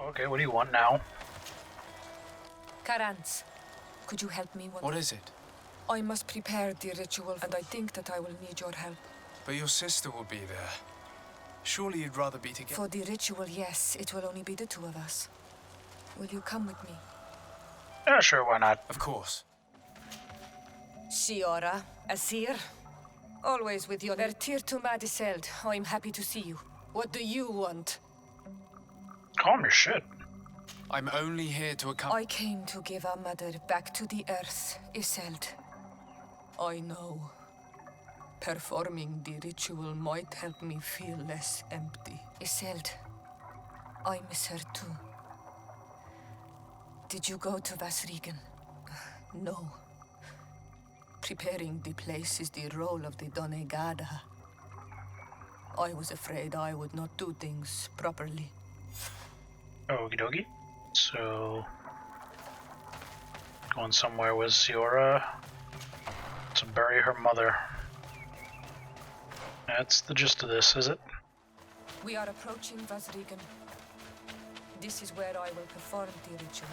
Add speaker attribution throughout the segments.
Speaker 1: Okay, what do you want now?
Speaker 2: Karans, could you help me?
Speaker 3: What is it?
Speaker 2: I must prepare the ritual, and I think that I will need your help.
Speaker 3: But your sister will be there. Surely you'd rather be together?
Speaker 2: For the ritual, yes. It will only be the two of us. Will you come with me?
Speaker 1: Yeah, sure, why not?
Speaker 3: Of course.
Speaker 2: Shiora, Asir. Always with your Vertir to Madiseld. I'm happy to see you. What do you want?
Speaker 1: Calm your shit.
Speaker 3: I'm only here to accompany...
Speaker 2: I came to give our mother back to the earth, Iseld. I know. Performing the ritual might help me feel less empty. Iseld, I miss her too. Did you go to Vasrigan? No. Preparing the place is the role of the Donegada. I was afraid I would not do things properly.
Speaker 1: Okie dokie. So, going somewhere with Siora to bury her mother. That's the gist of this, is it?
Speaker 2: We are approaching Vasrigan. This is where I will perform the ritual.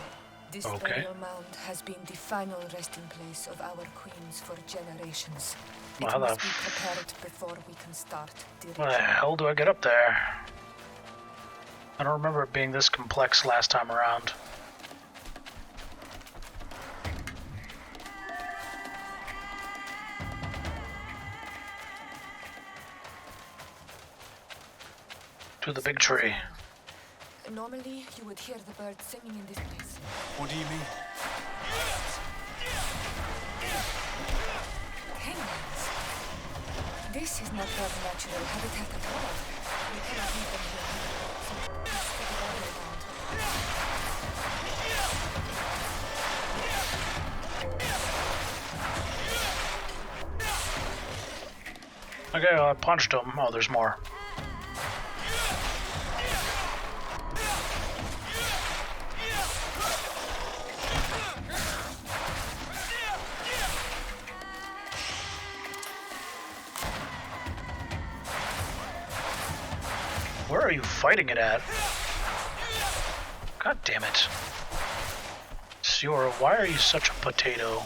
Speaker 2: This burial mound has been the final resting place of our queens for generations. It must be prepared before we can start the ritual.
Speaker 1: Where the hell do I get up there? I don't remember it being this complex last time around. To the big tree.
Speaker 2: Normally, you would hear the birds singing in this place.
Speaker 3: What do you mean?
Speaker 2: Penguins. This is not their natural habitat at all. We cannot leave them here. So let's take it all around.
Speaker 1: Okay, well, I punched him. Oh, there's more. Where are you fighting it at? God damn it. Siora, why are you such a potato?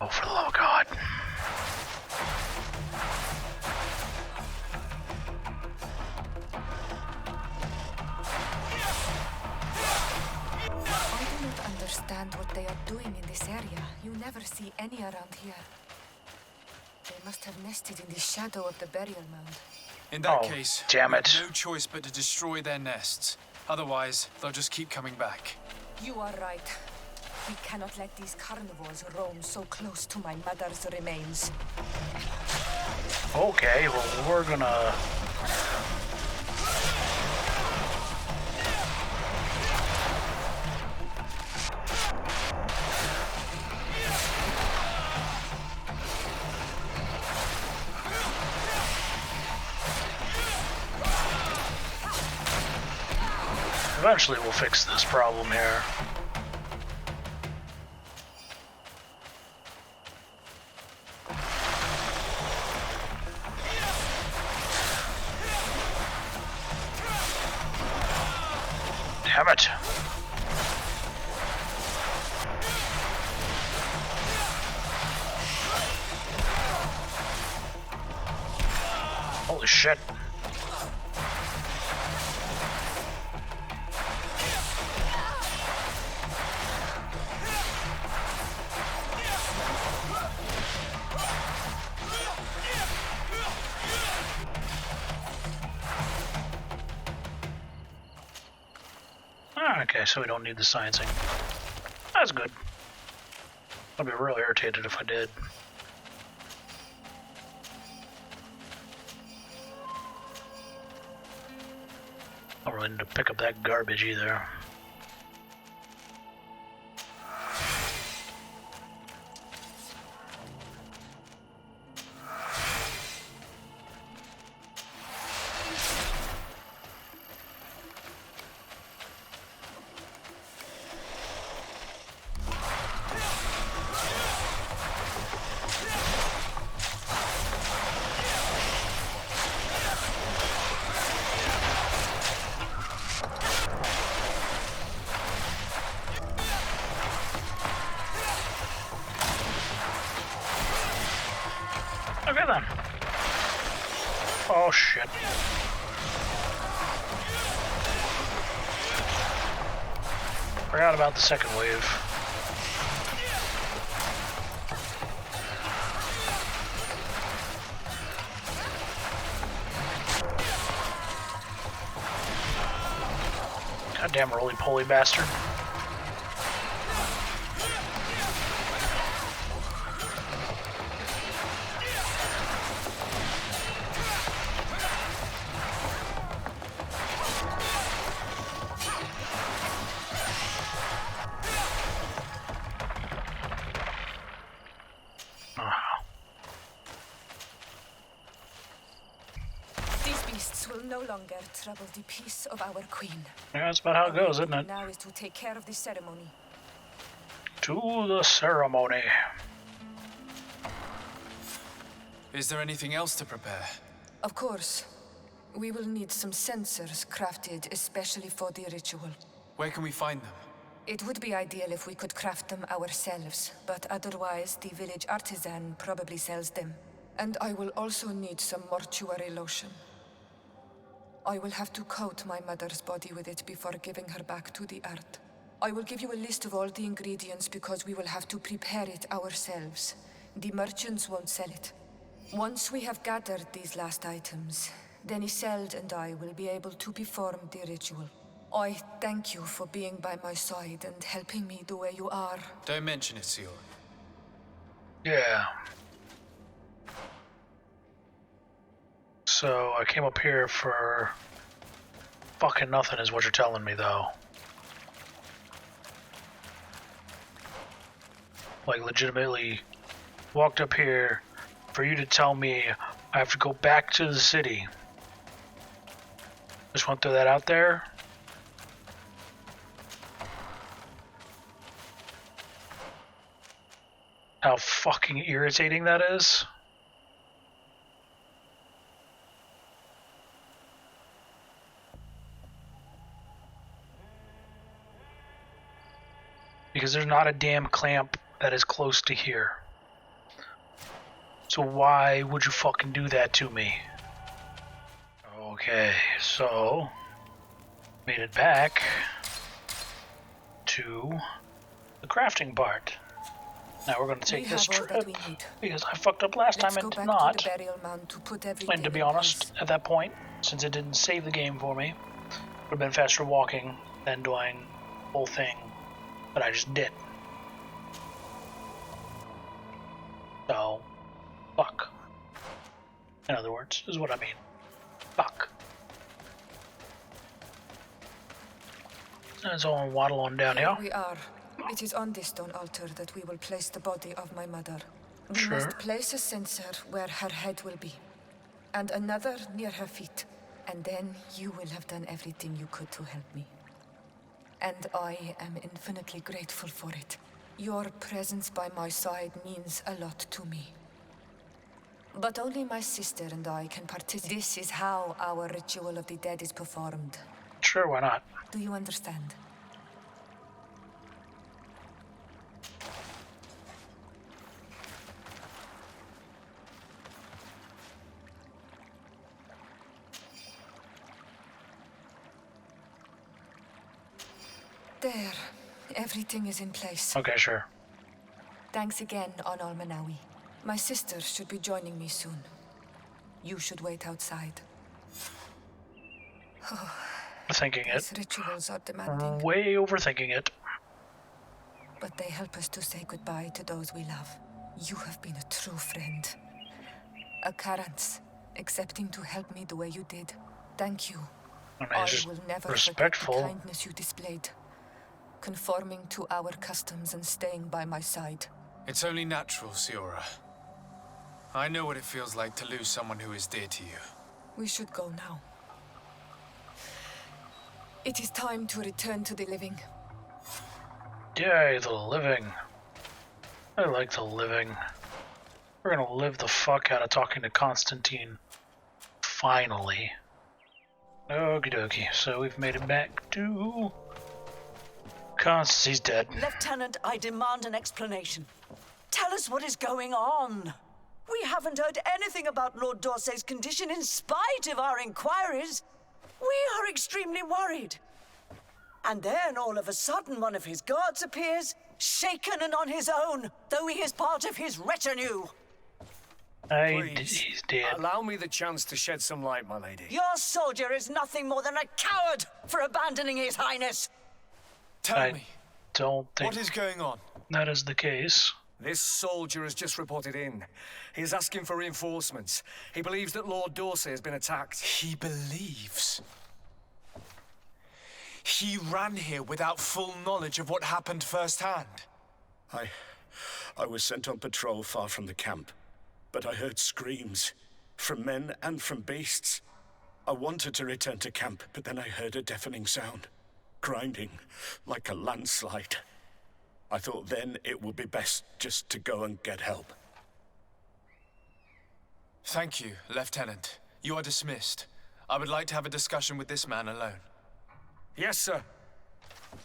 Speaker 1: Oh, for the love of God.
Speaker 2: I do not understand what they are doing in this area. You never see any around here. They must have nested in the shadow of the burial mound.
Speaker 3: In that case,
Speaker 1: damn
Speaker 3: we
Speaker 1: it.
Speaker 3: have no choice but to destroy their nests. Otherwise, they'll just keep coming back.
Speaker 2: You are right. We cannot let these carnivores roam so close to my mother's remains.
Speaker 1: Okay, well, we're gonna... Eventually we'll fix this problem here. Damn it. Holy shit. Okay, so we don't need the sciencing. That's good. I'd be real irritated if I did. I don't really need to pick up that garbage either. then. Oh shit. Forgot about the second wave. Goddamn roly-poly bastard.
Speaker 2: No longer trouble the peace of our queen.
Speaker 1: Yeah, that's about how it goes, isn't it?
Speaker 2: Now is to take care of the ceremony.
Speaker 1: To the ceremony.
Speaker 3: Is there anything else to prepare?
Speaker 2: Of course. We will need some sensors crafted especially for the ritual.
Speaker 3: Where can we find them?
Speaker 2: It would be ideal if we could craft them ourselves, but otherwise the village artisan probably sells them. And I will also need some mortuary lotion. I will have to coat my mother's body with it before giving her back to the earth. I will give you a list of all the ingredients because we will have to prepare it ourselves. The merchants won't sell it. Once we have gathered these last items, then Isolde and I will be able to perform the ritual. I thank you for being by my side and helping me the way you are.
Speaker 3: Don't mention it, Seal.
Speaker 1: Yeah. So I came up here for fucking nothing is what you're telling me, though. Like, legitimately walked up here for you to tell me I have to go back to the city. Just want to throw that out there. How fucking irritating that is. Because there's not a damn clamp that is close to here. So why would you fucking do that to me? Okay, so made it back to the crafting part. Now we're going to take this trip because I fucked up last time and did not. And to be honest, at that point, since it didn't save the game for me, it would have been faster walking than doing the whole thing. But I just did. So, fuck. In other words, is what I mean. Fuck. So I'll waddle on down here.
Speaker 2: Here we are. It is on this stone altar that we will place the body of my mother. We
Speaker 1: Sure.
Speaker 2: must place a censer where her head will be, and another near her feet. And then you will have done everything you could to help me. And I am infinitely grateful for it. Your presence by my side means a lot to me. But only my sister and I can participate. This is how our ritual of the dead is performed.
Speaker 1: Sure, why not?
Speaker 2: Do you understand? There. Everything is in place.
Speaker 1: Okay, sure.
Speaker 2: Thanks again, Onal Manawi. My sister should be joining me soon. You should wait outside.
Speaker 1: Thinking
Speaker 2: These
Speaker 1: it.
Speaker 2: rituals are demanding,
Speaker 1: Way overthinking it.
Speaker 2: but they help us to say goodbye to those we love. You have been a true friend. A Karans, accepting to help me the way you did. Thank you.
Speaker 1: I mean,
Speaker 2: I
Speaker 1: it's just
Speaker 2: will never
Speaker 1: respectful.
Speaker 2: forget the kindness you displayed. Conforming to our customs and staying by my side.
Speaker 3: It's only natural, Siora. I know what it feels like to lose someone who is dear to you.
Speaker 2: We should go now. It is time to return to the living.
Speaker 1: Yay, the living. I like the living. We're gonna live the fuck out of talking to Constantine. Finally. Okie dokie, so we've made it back to... Constantine's dead.
Speaker 4: Lieutenant, I demand an explanation. Tell us what is going on. We haven't heard anything about Lord D'Orsay's condition in spite of our inquiries. We are extremely worried. And then all of a sudden one of his guards appears, shaken and on his own, though he is part of his retinue.
Speaker 1: He's dead.
Speaker 5: Allow me the chance to shed some light, my lady.
Speaker 4: Your soldier is nothing more than a coward for abandoning his highness.
Speaker 3: Tell me,
Speaker 1: Don't think
Speaker 3: what is going on?
Speaker 1: that is the case.
Speaker 5: This soldier has just reported in. He's asking for reinforcements. He believes that Lord D'Orsay has been attacked.
Speaker 3: He believes. He ran here without full knowledge of what happened firsthand.
Speaker 6: I was sent on patrol far from the camp, but I heard screams from men and from beasts. I wanted to return to camp, but then I heard a deafening sound, grinding like a landslide. I thought then it would be best just to go and get help.
Speaker 3: Thank you, Lieutenant. You are dismissed. I would like to have a discussion with this man alone.
Speaker 5: Yes, sir.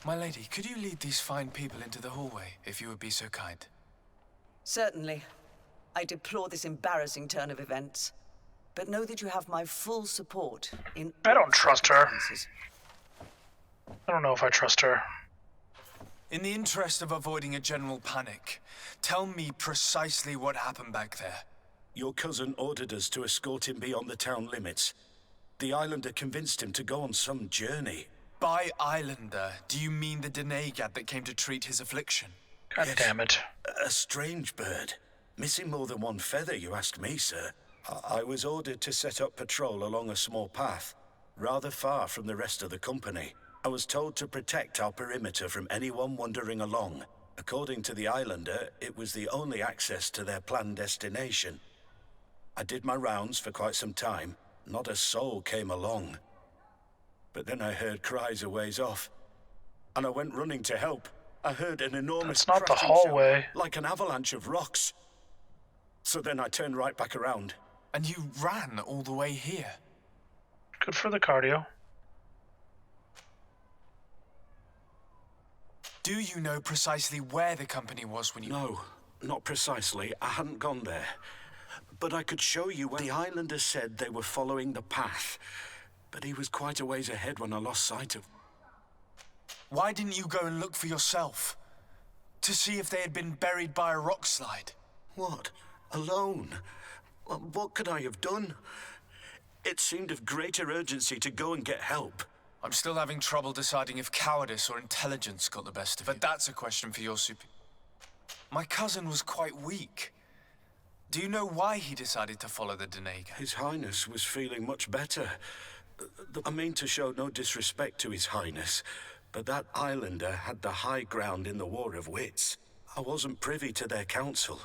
Speaker 3: My lady, could you lead these fine people into the hallway, if you would be so kind?
Speaker 4: Certainly. I deplore this embarrassing turn of events, but know that you have my full support in...
Speaker 1: I don't trust her.
Speaker 4: circumstances.
Speaker 1: I don't know if I trust her.
Speaker 3: In the interest of avoiding a general panic, tell me precisely what happened back there.
Speaker 6: Your cousin ordered us to escort him beyond the town limits. The islander convinced him to go on some journey.
Speaker 3: By islander, do you mean the Denegad that came to treat his affliction?
Speaker 1: God damn it.
Speaker 6: A strange bird. Missing more than one feather, you ask me, sir. I was ordered to set up patrol along a small path, rather far from the rest of the company. I was told to protect our perimeter from anyone wandering along. According to the islander, it was the only access to their planned destination. I did my rounds for quite some time. Not a soul came along. But then I heard cries a ways off, and I went running to help. I heard an enormous
Speaker 1: That's not the
Speaker 6: crashing
Speaker 1: hallway.
Speaker 6: sound, like an avalanche of rocks. So then I turned right back around.
Speaker 3: And you ran all the way here?
Speaker 1: Good for the cardio.
Speaker 3: Do you know precisely where the company was when you...
Speaker 6: No, not precisely. I hadn't gone there. But I could show you where the islander said they were following the path. But he was quite a ways ahead when I lost sight of...
Speaker 3: Why didn't you go and look for yourself? To see if they had been buried by a rock slide?
Speaker 6: What? Alone? What could I have done? It seemed of greater urgency to go and get help.
Speaker 3: I'm still having trouble deciding if cowardice or intelligence got the best of you. But that's a question for your super... My cousin was quite weak. Do you know why he decided to follow the Denega?
Speaker 6: His Highness was feeling much better. I mean to show no disrespect to His Highness, but that islander had the high ground in the War of Wits. I wasn't privy to their counsel.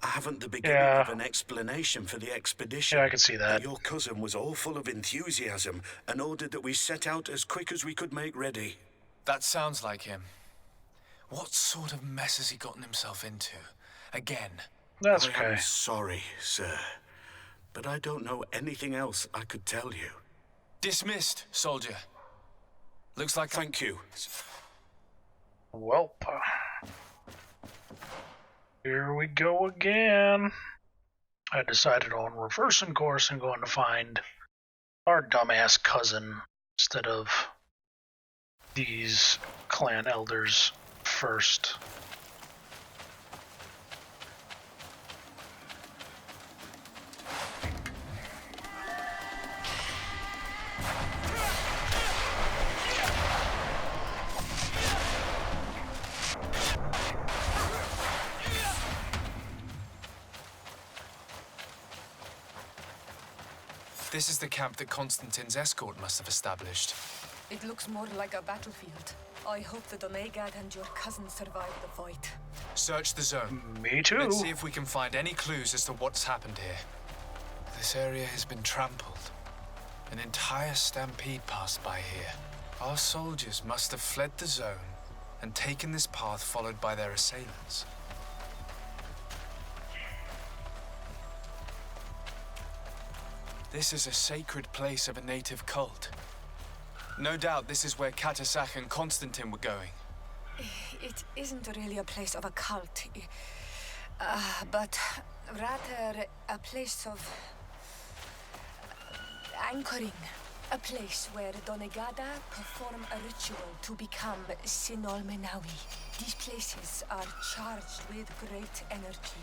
Speaker 6: I haven't the beginning of an explanation for the expedition.
Speaker 1: Yeah, I can see that.
Speaker 6: But your cousin was all full of enthusiasm and ordered that we set out as quick as we could make ready.
Speaker 3: That sounds like him. What sort of mess has he gotten himself into? Again?
Speaker 1: That's
Speaker 6: I
Speaker 1: okay.
Speaker 6: am sorry, sir, but I don't know anything else I could tell you.
Speaker 3: Dismissed, soldier. Looks like...
Speaker 6: Thank you.
Speaker 1: Welp. Here we go again. I decided on reversing course and going to find our dumbass cousin instead of these clan elders first.
Speaker 3: This is the camp that Constantine's escort must have established.
Speaker 2: It looks more like a battlefield. I hope the Donegad and your cousin survive the fight.
Speaker 3: Search the zone.
Speaker 1: Me too.
Speaker 3: Let's see if we can find any clues as to what's happened here. This area has been trampled. An entire stampede passed by here. Our soldiers must have fled the zone and taken this path followed by their assailants. This is a sacred place of a native cult. No doubt this is where Katasak and Constantine were going.
Speaker 2: It isn't really a place of a cult, but Rather, a place of anchoring. A place where Donegada perform a ritual to become Sinol Menawi. These places are charged with great energy.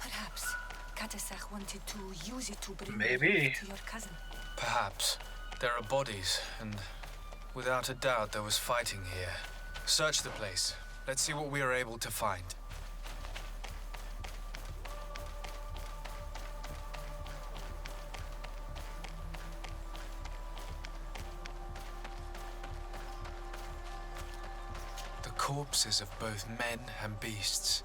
Speaker 2: Perhaps Katasach wanted to use it to bring
Speaker 1: Maybe.
Speaker 2: to your cousin.
Speaker 3: Perhaps. There are bodies, and without a doubt there was fighting here. Search the place. Let's see what we are able to find. The corpses of both men and beasts.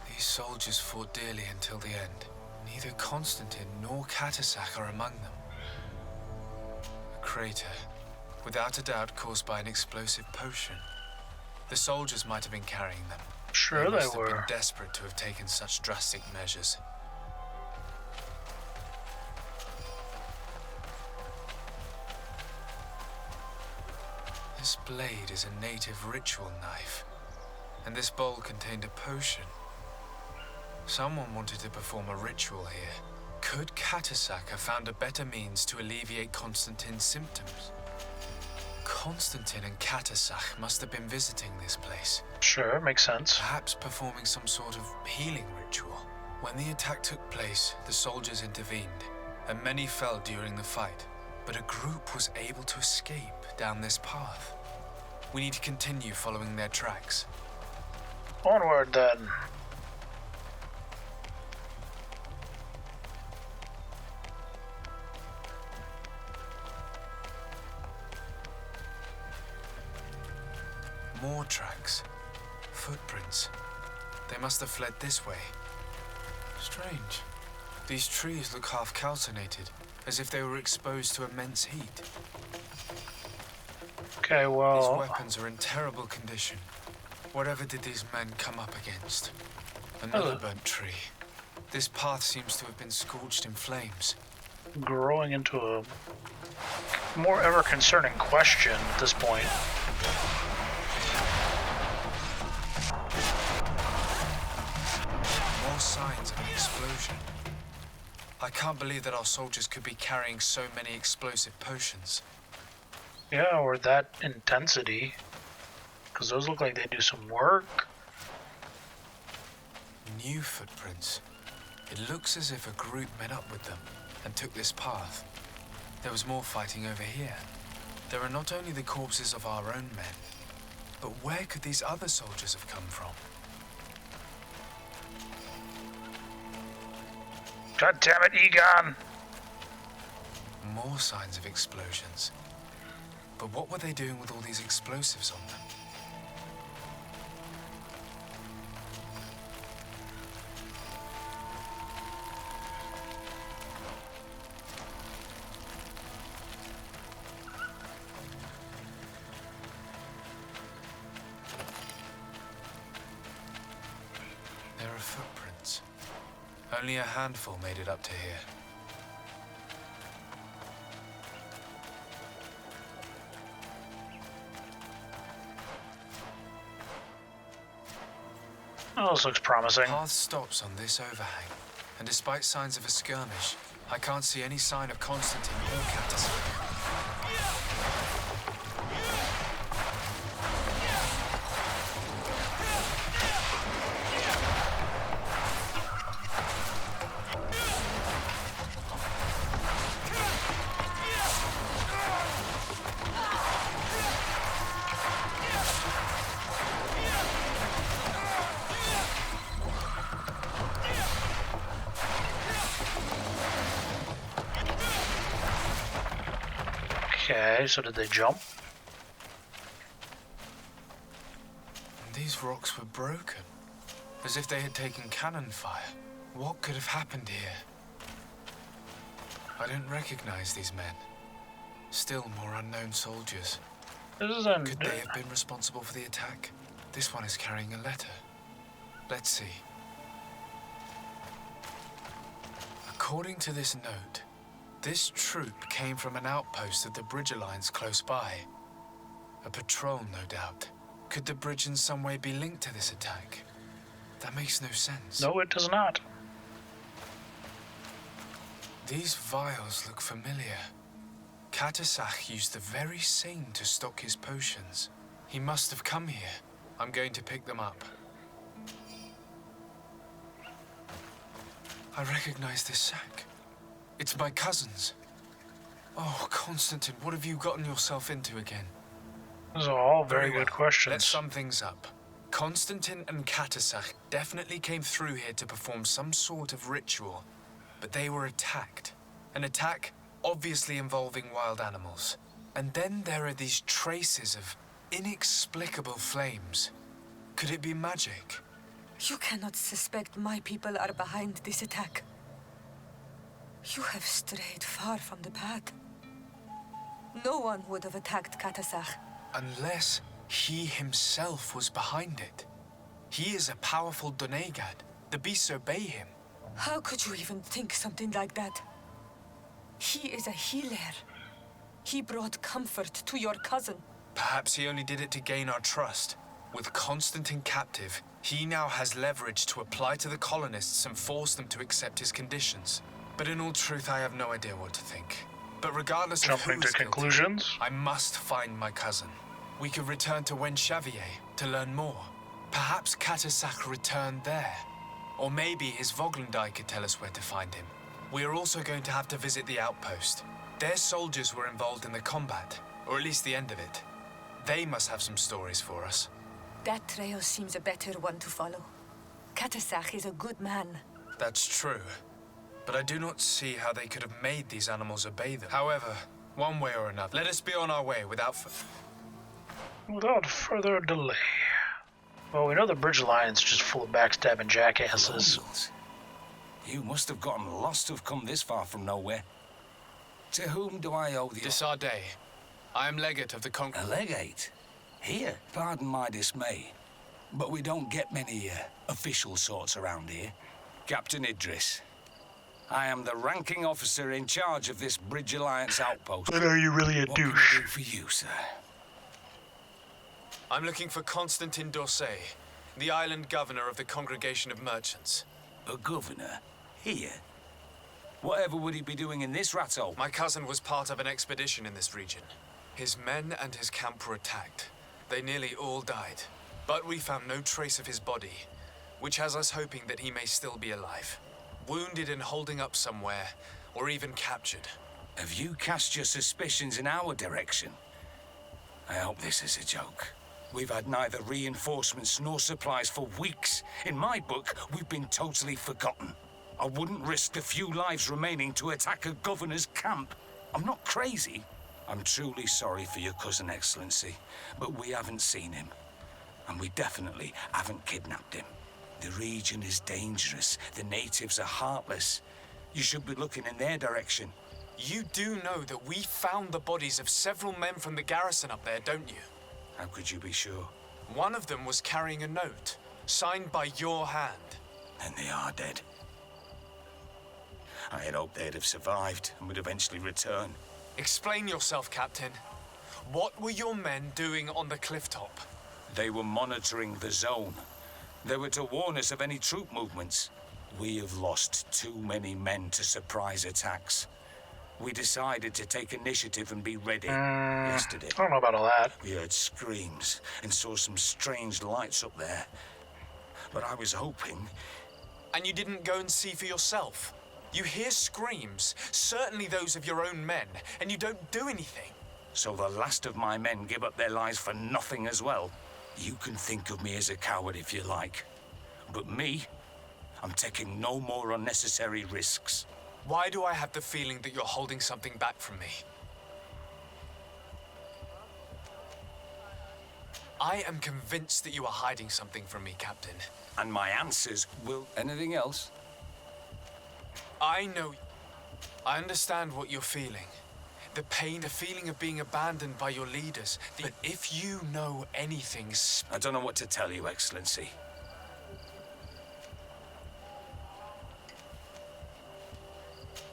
Speaker 3: These soldiers fought dearly until the end. Neither Constantine nor Katasach are among them. A crater, without a doubt caused by an explosive potion. The soldiers might have been carrying them.
Speaker 1: Sure they
Speaker 3: must have
Speaker 1: were.
Speaker 3: been desperate to have taken such drastic measures. This blade is a native ritual knife, and this bowl contained a potion. Someone wanted to perform a ritual here. Could Katasach have found a better means to alleviate Constantine's symptoms? Constantine and Katasach must have been visiting this place.
Speaker 1: Sure, makes sense.
Speaker 3: Perhaps performing some sort of healing ritual. When the attack took place, the soldiers intervened, and many fell during the fight. But a group was able to escape down this path. We need to continue following their tracks.
Speaker 1: Onward then.
Speaker 3: More tracks. Footprints. They must have fled this way. Strange. These trees look half calcinated, as if they were exposed to immense heat.
Speaker 1: Okay, well...
Speaker 3: These weapons are in terrible condition. Whatever did these men come up against? Another burnt tree. This path seems to have been scorched in flames.
Speaker 1: Growing into a more ever concerning question at this point.
Speaker 3: More signs of an explosion. I can't believe that our soldiers could be carrying so many explosive potions.
Speaker 1: Yeah, or that intensity. Because those look like they do some work.
Speaker 3: New footprints. It looks as if a group met up with them and took this path. There was more fighting over here. There are not only the corpses of our own men, but where could these other soldiers have come from?
Speaker 1: God damn it, Egon!
Speaker 3: More signs of explosions. But what were they doing with all these explosives on them? There are footprints. Only a handful made it up to here.
Speaker 1: Oh, this looks promising.
Speaker 3: The path stops on this overhang, and despite signs of a skirmish, I can't see any sign of Constantine or Katasach.
Speaker 1: Okay, so did they jump?
Speaker 3: These rocks were broken, as if they had taken cannon fire. What could have happened here? I don't recognize these men. Still more unknown soldiers.
Speaker 1: This is
Speaker 3: Could they have been responsible for the attack? This one is carrying a letter. Let's see. According to this note, this troop came from an outpost of the Bridge Alliance close by. A patrol, no doubt. Could the bridge in some way be linked to this attack? That makes no sense.
Speaker 1: No, it does not.
Speaker 3: These vials look familiar. Katasach used the very same to stock his potions. He must have come here. I'm going to pick them up. I recognize this sack. It's my cousin's. Oh, Constantine, what have you gotten yourself into again?
Speaker 1: Those are all very
Speaker 3: well.
Speaker 1: good questions.
Speaker 3: Let's sum things up. Constantine and Katasach definitely came through here to perform some sort of ritual, but they were attacked. An attack obviously involving wild animals. And then there are these traces of inexplicable flames. Could it be magic?
Speaker 2: You cannot suspect my people are behind this attack. You have strayed far from the path. No one would have attacked Katasach.
Speaker 3: Unless he himself was behind it. He is a powerful Donegad. The beasts obey him.
Speaker 2: How could you even think something like that? He is a healer. He brought comfort to your cousin.
Speaker 3: Perhaps he only did it to gain our trust. With Constantine captive, he now has leverage to apply to the colonists and force them to accept his conditions. But in all truth, I have no idea what to think. But regardless of
Speaker 1: Jumping
Speaker 3: who's
Speaker 1: to
Speaker 3: guilty,
Speaker 1: conclusions?
Speaker 3: I must find my cousin. We could return to Wen Xavier to learn more. Perhaps Katasach returned there. Or maybe his Voglundai could tell us where to find him. We are also going to have to visit the outpost. Their soldiers were involved in the combat, or at least the end of it. They must have some stories for us.
Speaker 2: That trail seems a better one to follow. Katasach is a good man.
Speaker 3: That's true. But I do not see how they could have made these animals obey them. However, one way or another, let us be on our way without
Speaker 1: further delay. Well, we know the Bridge Alliance is just full of backstabbing jackasses.
Speaker 7: Longles. You must have gotten lost to have come this far from nowhere. To whom do I owe the...
Speaker 3: Desardet. I am legate of the
Speaker 7: A legate? Here? Pardon my dismay, but we don't get many official sorts around here. Captain Idris. I am the ranking officer in charge of this Bridge Alliance outpost.
Speaker 1: But are you really a
Speaker 7: What can I
Speaker 1: douche?
Speaker 7: do for you, sir?
Speaker 3: I'm looking for Constantine d'Orsay, the island governor of the Congregation of Merchants.
Speaker 7: A governor? Here? Whatever would he be doing in this rat hole?
Speaker 3: My cousin was part of an expedition in this region. His men and his camp were attacked. They nearly all died. But we found no trace of his body, which has us hoping that he may still be alive. Wounded and holding up somewhere, or even captured.
Speaker 7: Have you cast your suspicions in our direction? I hope this is a joke. We've had neither reinforcements nor supplies for weeks. In my book, we've been totally forgotten. I wouldn't risk the few lives remaining to attack a governor's camp. I'm not crazy. I'm truly sorry for your cousin, Excellency, but we haven't seen him. And we definitely haven't kidnapped him. The region is dangerous. The natives are heartless. You should be looking in their direction.
Speaker 3: You do know that we found the bodies of several men from the garrison up there, don't you?
Speaker 7: How could you be sure?
Speaker 3: One of them was carrying a note, signed by your hand.
Speaker 7: And they are dead. I had hoped they'd have survived and would eventually return.
Speaker 3: Explain yourself, Captain. What were your men doing on the cliff top?
Speaker 7: They were monitoring the zone. They were to warn us of any troop movements. We have lost too many men to surprise attacks. We decided to take initiative and be ready yesterday.
Speaker 1: I don't know about all that.
Speaker 7: We heard screams and saw some strange lights up there. But I was hoping...
Speaker 3: And you didn't go and see for yourself? You hear screams, certainly those of your own men, and you don't do anything.
Speaker 7: So the last of my men give up their lives for nothing as well? You can think of me as a coward if you like. But me, I'm taking no more unnecessary risks.
Speaker 3: Why do I have the feeling that you're holding something back from me? I am convinced that you are hiding something from me, Captain.
Speaker 7: And my answers will... Anything else?
Speaker 3: I know... I understand what you're feeling. The pain, the feeling of being abandoned by your leaders. But if you know anything...
Speaker 7: I don't know what to tell you, Excellency.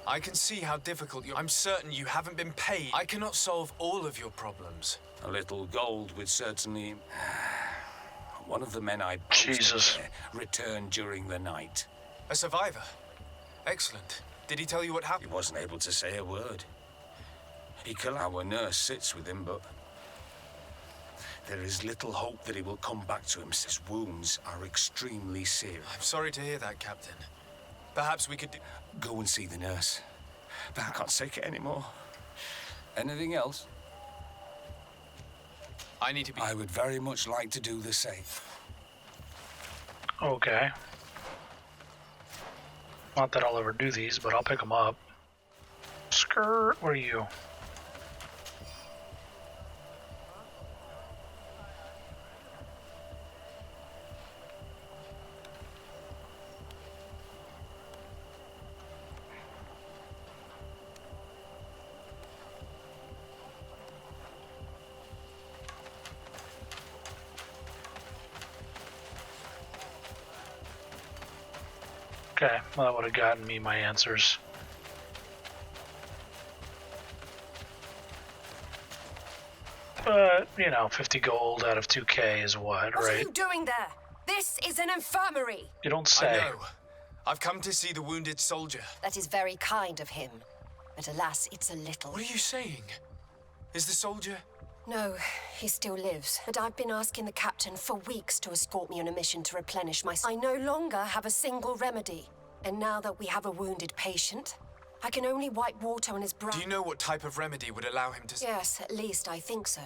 Speaker 3: I can see how difficult I'm certain you haven't been paid. I cannot solve all of your problems.
Speaker 7: A little gold would certainly... One of the men I
Speaker 1: Jesus.
Speaker 7: there returned during the night.
Speaker 3: A survivor? Excellent. Did he tell you what happened?
Speaker 7: He wasn't able to say a word. Our nurse sits with him, but there is little hope that he will come back to himself. His wounds are extremely serious.
Speaker 3: I'm sorry to hear that, Captain. Perhaps we could
Speaker 7: Go and see the nurse. But I can't take it anymore. Anything else?
Speaker 3: I need to be...
Speaker 7: I would very much like to do the same.
Speaker 1: Okay. Not that I'll ever do these, but I'll pick them up. Skirt, where are you? Okay, well that would have gotten me my answers. But, you know, 50 gold out of 2k is what,
Speaker 2: What are
Speaker 1: right?
Speaker 2: you doing there? This is an infirmary.
Speaker 1: You don't
Speaker 3: I
Speaker 1: say.
Speaker 3: know. I've come to see the wounded soldier.
Speaker 8: That is very kind of him. But alas, it's a little.
Speaker 3: What are you saying? Is the soldier...
Speaker 8: No, he still lives. But I've been asking the captain for weeks to escort me on a mission to replenish my... I no longer have a single remedy. And now that we have a wounded patient, I can only wipe water on his brow.
Speaker 3: Do you know what type of remedy would allow him to...
Speaker 8: Yes, at least I think so.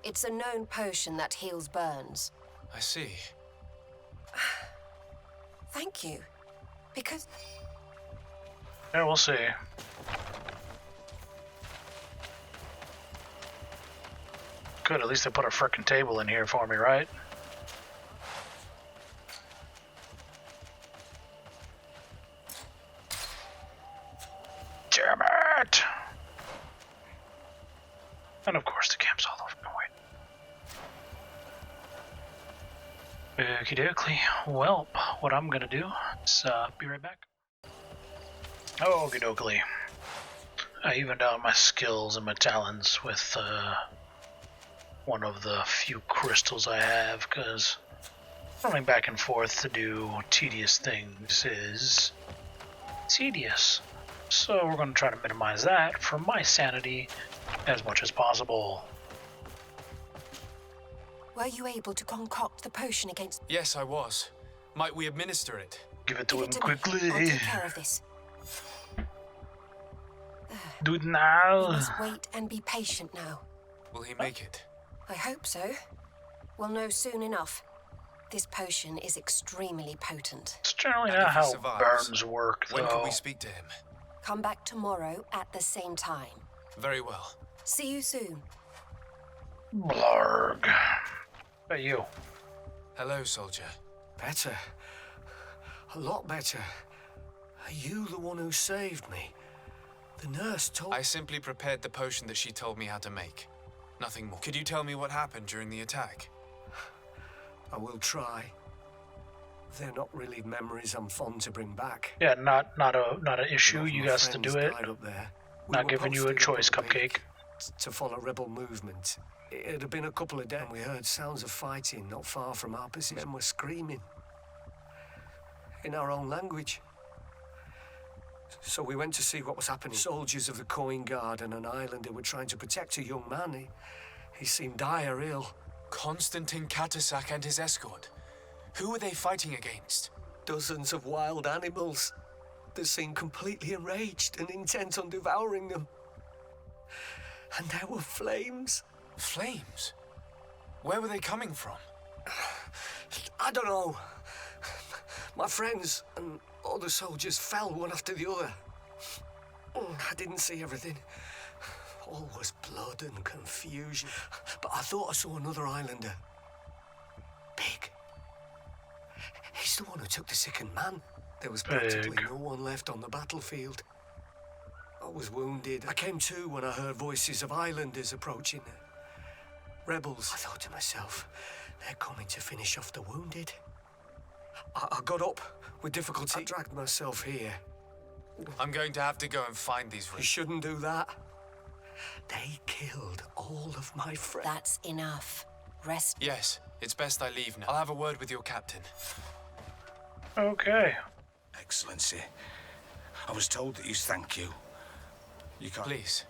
Speaker 8: It's a known potion that heals burns.
Speaker 3: I see.
Speaker 8: Thank you. Because...
Speaker 1: Yeah, we'll see. Good, at least they put a frickin' table in here for me, right? Damn it! And of course the camp's all over. No, wait. Okie dokie. Well, what I'm gonna do is be right back. Okie dokie. I evened out my skills and my talents with one of the few crystals I have, because running back and forth to do tedious things is tedious. So we're going to try to minimize that for my sanity as much as possible.
Speaker 8: were you able to concoct the potion against...
Speaker 3: Yes, I was. Might we administer it?
Speaker 1: Give it to
Speaker 8: Give
Speaker 1: him
Speaker 8: it to
Speaker 1: quickly.
Speaker 8: me. I'll take care of this.
Speaker 1: Do it
Speaker 8: You
Speaker 1: now.
Speaker 8: must wait and be patient now.
Speaker 3: Will he make it?
Speaker 8: I hope so. We'll know soon enough. This potion is extremely potent.
Speaker 1: It's generally
Speaker 3: And
Speaker 1: not
Speaker 3: if he
Speaker 1: how
Speaker 3: survives,
Speaker 1: burns work,
Speaker 3: When
Speaker 1: though.
Speaker 3: can we speak to him?
Speaker 8: Come back tomorrow at the same time.
Speaker 3: Very well.
Speaker 8: See you soon.
Speaker 1: Blarg. Hey, you.
Speaker 3: Hello, soldier.
Speaker 5: Better. A lot better. Are you the one who saved me? The nurse told...
Speaker 3: I simply prepared the potion that she told me how to make. Nothing more. Could you tell me what happened during the attack?
Speaker 5: I will try. They're not really memories I'm fond to bring back.
Speaker 1: Yeah, not an issue.
Speaker 5: One of
Speaker 1: You
Speaker 5: my
Speaker 1: got to
Speaker 5: friends
Speaker 1: do it.
Speaker 5: died up there. We
Speaker 1: Not
Speaker 5: were
Speaker 1: giving you a
Speaker 5: posted up
Speaker 1: choice,
Speaker 5: at the
Speaker 1: Cupcake.
Speaker 5: lake to follow rebel movement. It had been a couple of days, and we heard sounds of fighting not far from our position. Men were screaming in our own language. So we went to see what was happening. Soldiers of the Coin Guard and an islander were trying to protect a young man. He seemed dire ill.
Speaker 3: Konstantin Katasak and his escort. Who were they fighting against?
Speaker 5: Dozens of wild animals. They seemed completely enraged and intent on devouring them. And there were flames.
Speaker 3: Flames? Where were they coming from?
Speaker 5: I don't know. My friends and all the soldiers fell one after the other. I didn't see everything. All was blood and confusion. But I thought I saw another islander. Big. He's the one who took the sickened man. There was practically
Speaker 1: Big.
Speaker 5: no one left on the battlefield. I was wounded. I came to when I heard voices of islanders approaching. Rebels. I thought to myself, they're coming to finish off the wounded. I got up with difficulty. I dragged myself here.
Speaker 3: I'm going to have to go and find these
Speaker 5: You
Speaker 3: roots.
Speaker 5: shouldn't do that. They killed all of my friends.
Speaker 8: That's enough. Rest.
Speaker 3: Yes, it's best I leave now. I'll have a word with your captain.
Speaker 1: Okay.
Speaker 7: Excellency, I was told that you thank you. You can't...
Speaker 3: Please.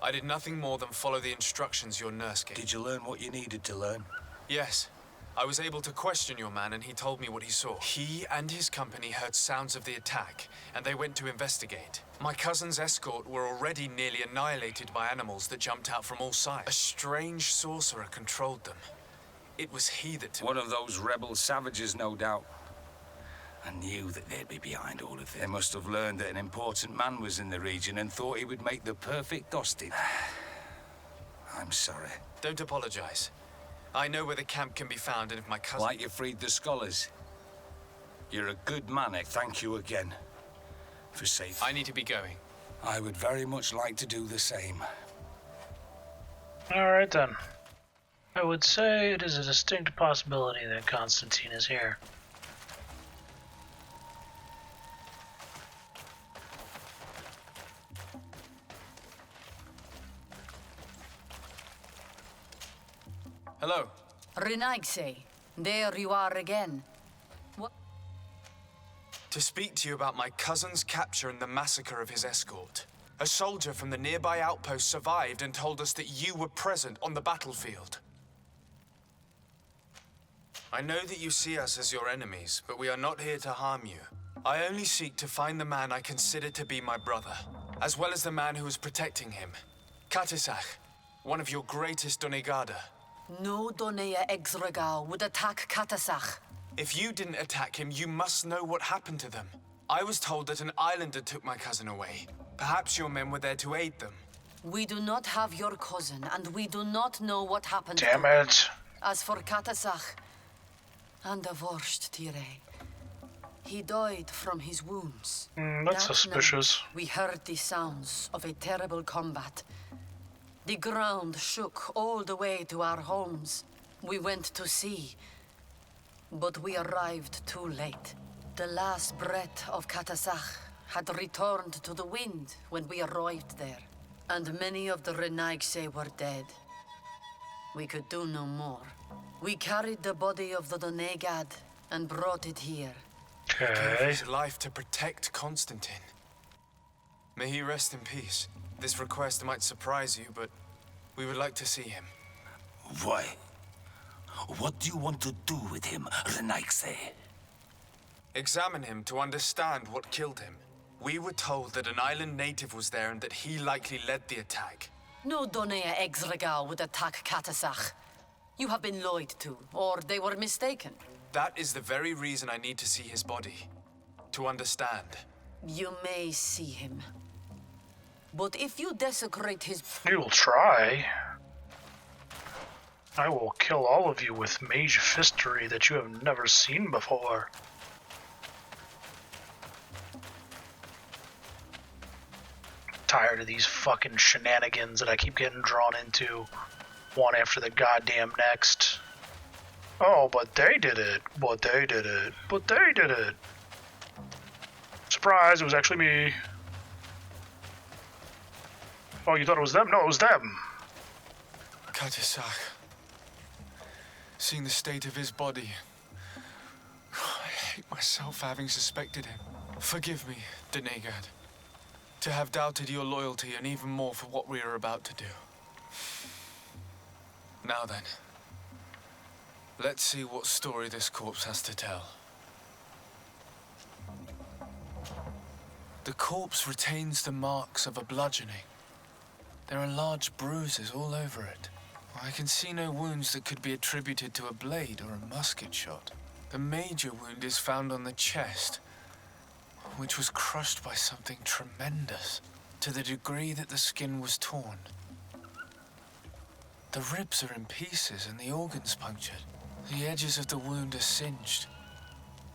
Speaker 3: I did nothing more than follow the instructions your nurse gave.
Speaker 7: Did you learn what you needed to learn?
Speaker 3: Yes. I was able to question your man and he told me what he saw. He and his company heard sounds of the attack and they went to investigate. My cousin's escort were already nearly annihilated by animals that jumped out from all sides. A strange sorcerer controlled them. It was he that took...
Speaker 7: One of those rebel savages, no doubt. I knew that they'd be behind all of it. They must have learned that an important man was in the region and thought he would make the perfect hostage. I'm sorry.
Speaker 3: Don't apologize. I know where the camp can be found, and if my cousin...
Speaker 7: Like you freed the scholars. You're a good man, Ek. Thank you again for safety.
Speaker 3: I need to be going.
Speaker 7: I would very much like to do the same.
Speaker 1: Alright then. I would say it is a distinct possibility that Constantine is here.
Speaker 3: Hello.
Speaker 9: Renaigse, there you are again. What?
Speaker 3: To speak to you about my cousin's capture and the massacre of his escort. A soldier from the nearby outpost survived and told us that you were present on the battlefield. I know that you see us as your enemies, but we are not here to harm you. I only seek to find the man I consider to be my brother, as well as the man who is protecting him. Katisach, one of your greatest Donegada.
Speaker 9: No Donea Exregal would attack Katasach.
Speaker 3: If you didn't attack him, you must know what happened to them. I was told that an islander took my cousin away. Perhaps your men were there to aid them.
Speaker 9: We do not have your cousin, and we do not know what happened
Speaker 1: Damn
Speaker 9: to him.
Speaker 1: it.
Speaker 9: As for Katasach, and the Vorst Tire, he died from his wounds.
Speaker 1: That's
Speaker 9: That
Speaker 1: suspicious.
Speaker 9: night, we heard the sounds of a terrible combat. The ground shook all the way to our homes. We went to see, but we arrived too late. The last breath of Katasach had returned to the wind when we arrived there, and many of the Renaigse were dead. We could do no more. We carried the body of the Donegad and brought it here.
Speaker 3: Gave
Speaker 1: Okay.
Speaker 3: his life to protect Constantine. May he rest in peace. This request might surprise you, but we would like to see him.
Speaker 7: Why? What do you want to do with him, Renaigse?
Speaker 3: Examine him to understand what killed him. We were told that an island native was there and that he likely led the attack.
Speaker 9: No Donea Exregal would attack Katasach. You have been lied to, or they were mistaken.
Speaker 3: That is the very reason I need to see his body. To understand.
Speaker 9: You may see him. But if you desecrate his...
Speaker 1: You will try. I will kill all of you with mage fistery that you have never seen before. Tired of these fucking shenanigans that I keep getting drawn into, one after the goddamn next. Oh, but they did it. But they did it. But they did it. Surprise, it was actually me. Oh, you thought it was them? No, it was them.
Speaker 3: Katisach. Seeing the state of his body. I hate myself for having suspected him. Forgive me, Donegad. To have doubted your loyalty and even more for what we are about to do. Now then. Let's see what story this corpse has to tell. The corpse retains the marks of a bludgeoning. There are large bruises all over it. I can see no wounds that could be attributed to a blade or a musket shot. The major wound is found on the chest, which was crushed by something tremendous, to the degree that the skin was torn. The ribs are in pieces and the organs punctured. The edges of the wound are singed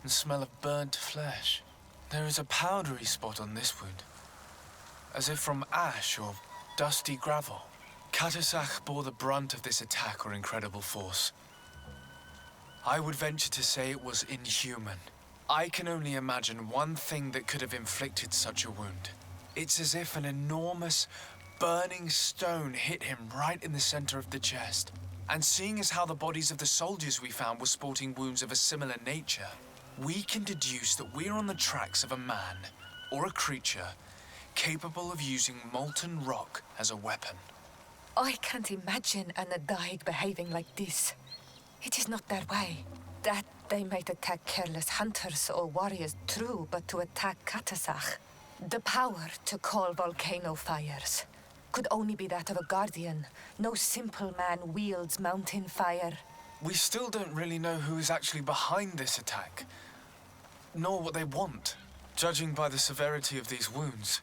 Speaker 3: and smell of burnt flesh. There is a powdery spot on this wound, as if from ash or dusty gravel. Katasach bore the brunt of this attack or incredible force. I would venture to say it was inhuman. I can only imagine one thing that could have inflicted such a wound. It's as if an enormous, burning stone hit him right in the center of the chest. And seeing as how the bodies of the soldiers we found were sporting wounds of a similar nature, we can deduce that we're on the tracks of a man, or a creature, capable of using molten rock as a weapon.
Speaker 2: I can't imagine an Adaig behaving like this. It is not their way. That they might attack careless hunters or warriors, true, but to attack Katasach, the power to call volcano fires could only be that of a guardian. No simple man wields mountain fire.
Speaker 3: We still don't really know who is actually behind this attack, nor what they want. Judging by the severity of these wounds,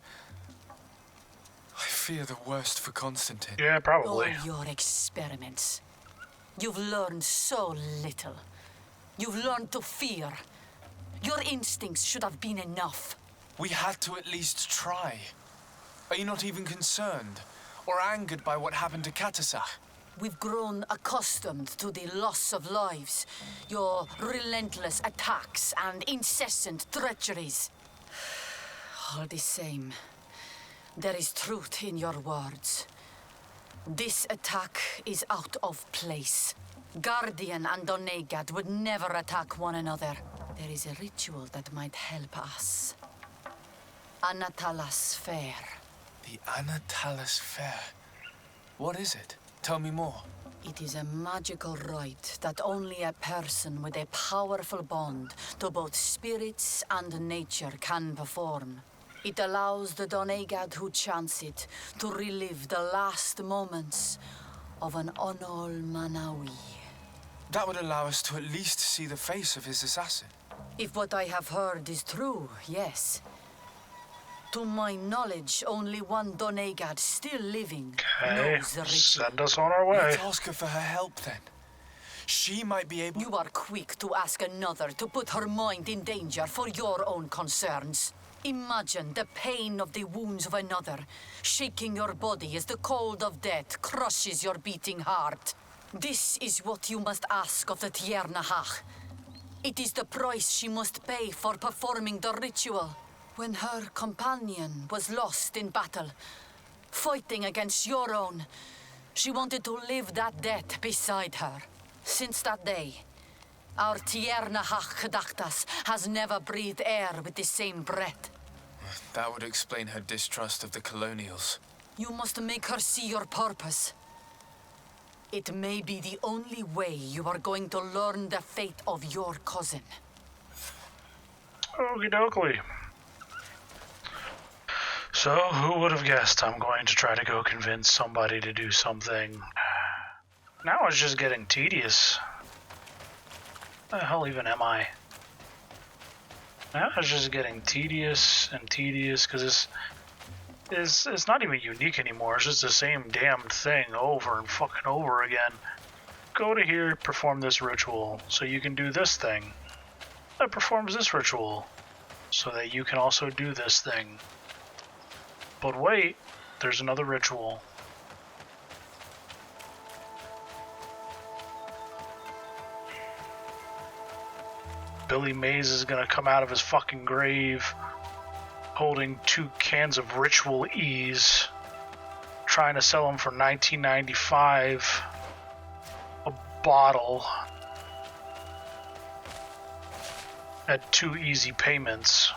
Speaker 3: I fear the worst for Constantine.
Speaker 1: Yeah, probably.
Speaker 9: All your experiments. You've learned so little. You've learned to fear. Your instincts should have been enough.
Speaker 3: We had to at least try. Are you not even concerned or angered by what happened to Katasach?
Speaker 9: We've grown accustomed to the loss of lives, your relentless attacks and incessant treacheries. All the same, there is truth in your words. This attack is out of place. Guardian and Donegad would never attack one another. There is a ritual that might help us. Anatalas Fair.
Speaker 3: The Anatalas Fair. What is it? Tell me more.
Speaker 9: It is a magical rite that only a person with a powerful bond to both spirits and nature can perform. It allows the Donegad who chants it to relive the last moments of an Onol Manawi.
Speaker 3: That would allow us to at least see the face of his assassin.
Speaker 9: If what I have heard is true, yes. To my knowledge, only one Donegad still living knows the ritual.
Speaker 1: Send us on our way.
Speaker 3: Let's ask her for her help then. She might be able...
Speaker 9: You are quick to ask another to put her mind in danger for your own concerns. Imagine the pain of the wounds of another, shaking your body as the cold of death crushes your beating heart. This is what you must ask of the Tiernahach. It is the price she must pay for performing the ritual. When her companion was lost in battle, fighting against your own, she wanted to live that death beside her. Since that day, our Tiernahach Gedachtas has never breathed air with the same breath.
Speaker 3: That would explain her distrust of the colonials.
Speaker 9: You must make her see your purpose. It may be the only way you are going to learn the fate of your cousin.
Speaker 1: Okie dokie. So, who would have guessed I'm going to try to go convince somebody to do something? Now it's just getting tedious. Where the hell even am I? Now it's just getting tedious and tedious because it's not even unique anymore. It's just the same damn thing over and fucking over again. Go to here, perform this ritual so you can do this thing. That performs this ritual so that you can also do this thing. But wait, there's another ritual. Billy Mays is gonna come out of his fucking grave holding 2 cans of Ritual Ease, trying to sell them for $19.95 a bottle at 2 easy payments.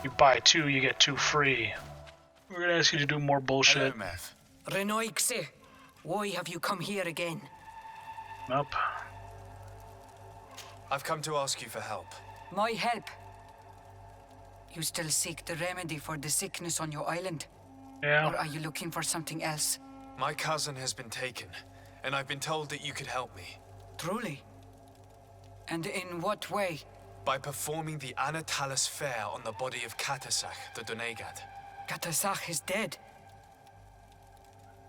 Speaker 1: You buy 2, you get 2 free. We're gonna ask you to do more bullshit.
Speaker 3: Hello, Mev.
Speaker 9: Renoixe, why have you come here again?
Speaker 1: Nope.
Speaker 3: I've come to ask you for help.
Speaker 10: My help? You still seek the remedy for the sickness on your island?
Speaker 1: Yeah.
Speaker 10: Or are you looking for something else?
Speaker 3: My cousin has been taken, and I've been told that you could help me.
Speaker 10: Truly? And in what way?
Speaker 3: By performing the Anatalas Fair on the body of Katasach, the Donegad.
Speaker 10: Katasach is dead.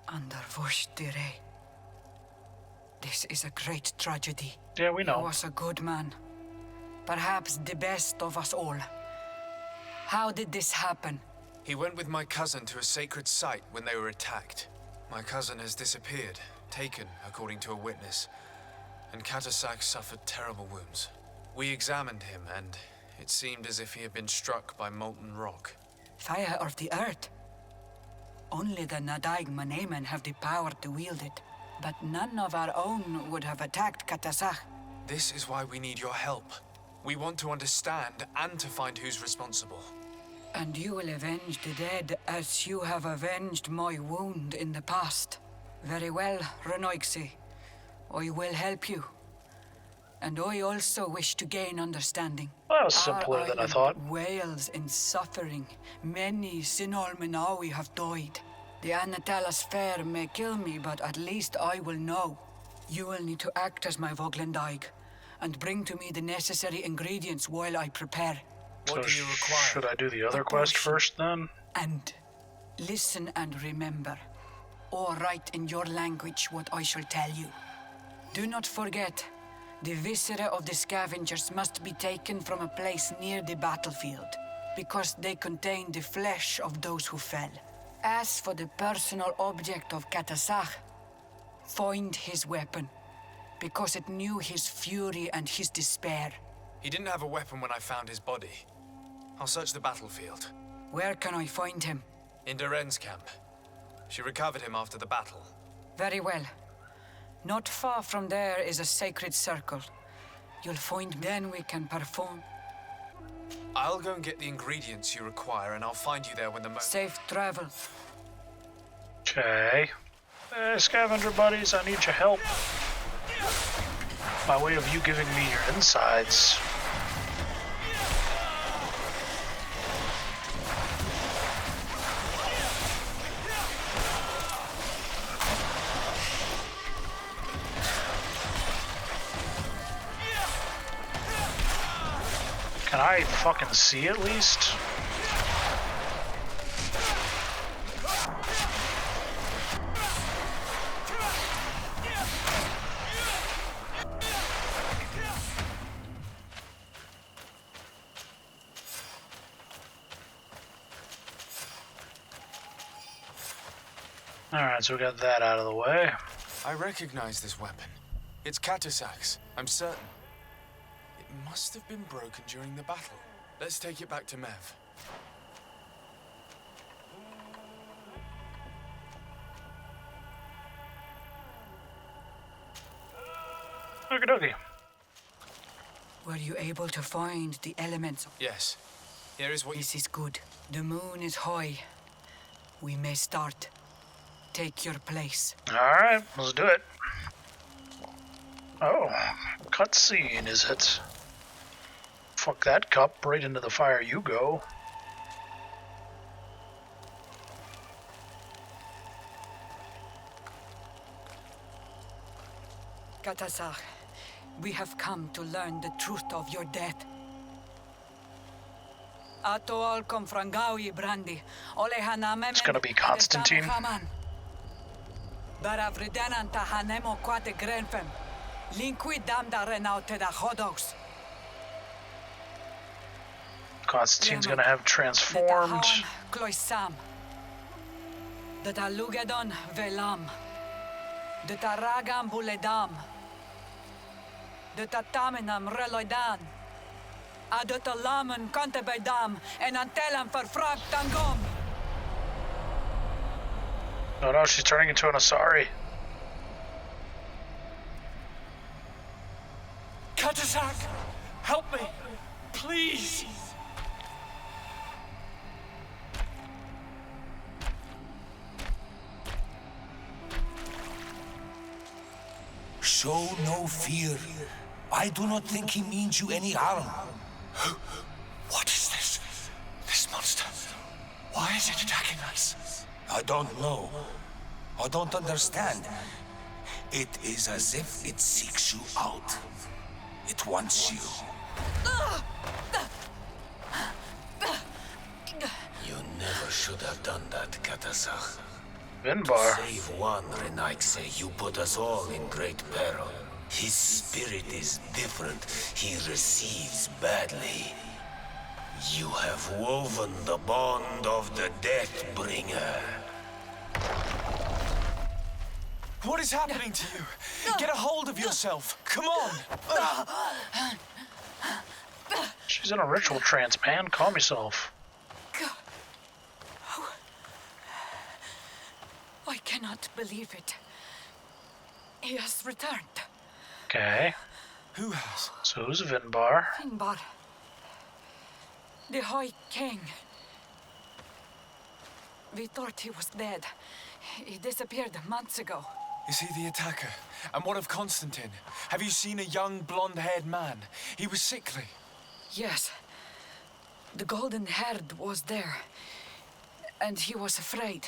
Speaker 10: Under Vosh Dire. This is a great tragedy.
Speaker 1: Yeah, we know.
Speaker 10: He was a good man. Perhaps the best of us all. How did this happen?
Speaker 3: He went with my cousin to a sacred site when they were attacked. My cousin has disappeared, taken, according to a witness, and Katasach suffered terrible wounds. We examined him, and it seemed as if he had been struck by molten rock.
Speaker 10: Fire of the earth? Only the Nadaig Manemen have the power to wield it. But none of our own would have attacked Katasach.
Speaker 3: This is why we need your help. We want to understand and to find who's responsible.
Speaker 10: And you will avenge the dead as you have avenged my wound in the past. Very well, Renoixi. I will help you. And I also wish to gain understanding.
Speaker 1: Well, that was simpler than I thought.
Speaker 10: Wails in suffering. Many Sinol Minawi have died. The Anatalas Fair may kill me, but at least I will know. You will need to act as my Voglendaig and bring to me the necessary ingredients while I prepare.
Speaker 3: What do you require?
Speaker 1: Should I do the other quest first then?
Speaker 10: And listen and remember, or write in your language what I shall tell you. Do not forget, the viscera of the scavengers must be taken from a place near the battlefield, because they contain the flesh of those who fell. As for the personal object of Katasach, find his weapon, because it knew his fury and his despair.
Speaker 3: He didn't have a weapon when I found his body. I'll search the battlefield.
Speaker 10: Where can I find him?
Speaker 3: In Doren's camp. She recovered him after the battle.
Speaker 10: Very well. Not far from there is a sacred circle. You'll find then we can perform.
Speaker 3: I'll go and get the ingredients you require, and I'll find you there when the moment...
Speaker 10: Safe travel.
Speaker 1: Okay. Scavenger buddies, I need your help. By way of you giving me your insides. Can I fucking see at least? Alright, so we got that out of the way.
Speaker 3: I recognize this weapon. It's Katasach's, I'm certain. It must have been broken during the battle. Let's take it back to Mev.
Speaker 1: Okie dokie.
Speaker 10: Were you able to find the elements?
Speaker 3: Yes. Here is what
Speaker 10: This is good. The moon is high. We may start. Take your place.
Speaker 1: Alright, let's do it. Oh, cutscene, is it? Fuck that cup, right into the fire you go.
Speaker 10: Katasach, we have come to learn the truth of your death.
Speaker 1: It's gonna be Constantine. Constantine's gonna have transformed.
Speaker 10: The Talugedon Velam. The Taragam Buledam. The Tataminam Reloidan. Adotalaman Contebedam and Antelam Farfrag Tangom.
Speaker 1: Oh no, she's turning into an Asari.
Speaker 5: Katasach, help me, please.
Speaker 7: Show no fear. I do not think he means you any harm.
Speaker 5: What is this? This monster. Why is it attacking us?
Speaker 7: I don't know. I don't understand. It is as if it seeks you out. It wants you. You never should have done that, Katasach.
Speaker 1: Vinbar.
Speaker 7: Save one, Renaikse, you put us all in great peril. His spirit is different. He receives badly. You have woven the bond of the Deathbringer.
Speaker 3: What is happening to you? Get a hold of yourself. Come on.
Speaker 1: She's in a ritual trance, man. Calm yourself.
Speaker 10: cannot believe it. He has returned.
Speaker 1: Okay.
Speaker 3: Who has?
Speaker 1: So who's Vinbar?
Speaker 10: Finbar. The High King. We thought he was dead. He disappeared months ago.
Speaker 3: Is he the attacker? And what of Constantine? Have you seen a young blonde-haired man? He was sickly.
Speaker 10: Yes. The golden-haired was there. And he was afraid.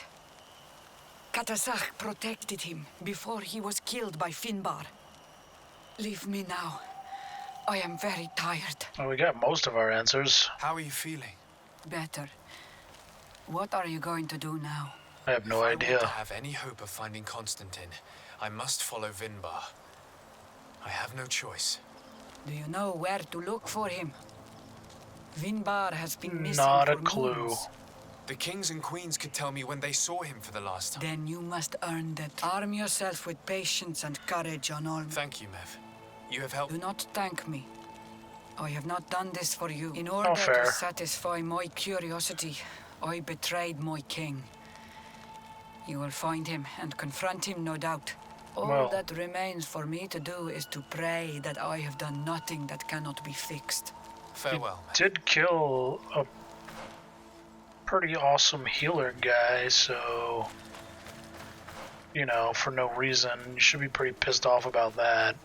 Speaker 10: Katazak protected him before he was killed by Finbar. Leave me now. I am very tired.
Speaker 1: Well, we got most of our answers.
Speaker 3: How are you feeling?
Speaker 10: Better. What are you going to do now?
Speaker 1: I have no
Speaker 3: If I
Speaker 1: idea.
Speaker 3: want to have any hope of finding Constantine, I must follow Vinbar. I have no choice.
Speaker 10: Do you know where to look for him? Vinbar has been missing
Speaker 1: Not a
Speaker 10: for
Speaker 1: clue.
Speaker 10: months.
Speaker 3: The kings and queens could tell me when they saw him for the last time.
Speaker 10: Then you must earn that. Arm yourself with patience and courage on all.
Speaker 3: Thank you, Mev. You have helped.
Speaker 10: Do not thank me. I have not done this for you. In order
Speaker 1: fair.
Speaker 10: to satisfy my curiosity, I betrayed my king. You will find him and confront him, no doubt. All
Speaker 1: Well.
Speaker 10: that remains for me to do is to pray that I have done nothing that cannot be fixed.
Speaker 3: Farewell, Mev.
Speaker 1: Did kill a pretty awesome healer guy, so, you know, for no reason, you should be pretty pissed off about that.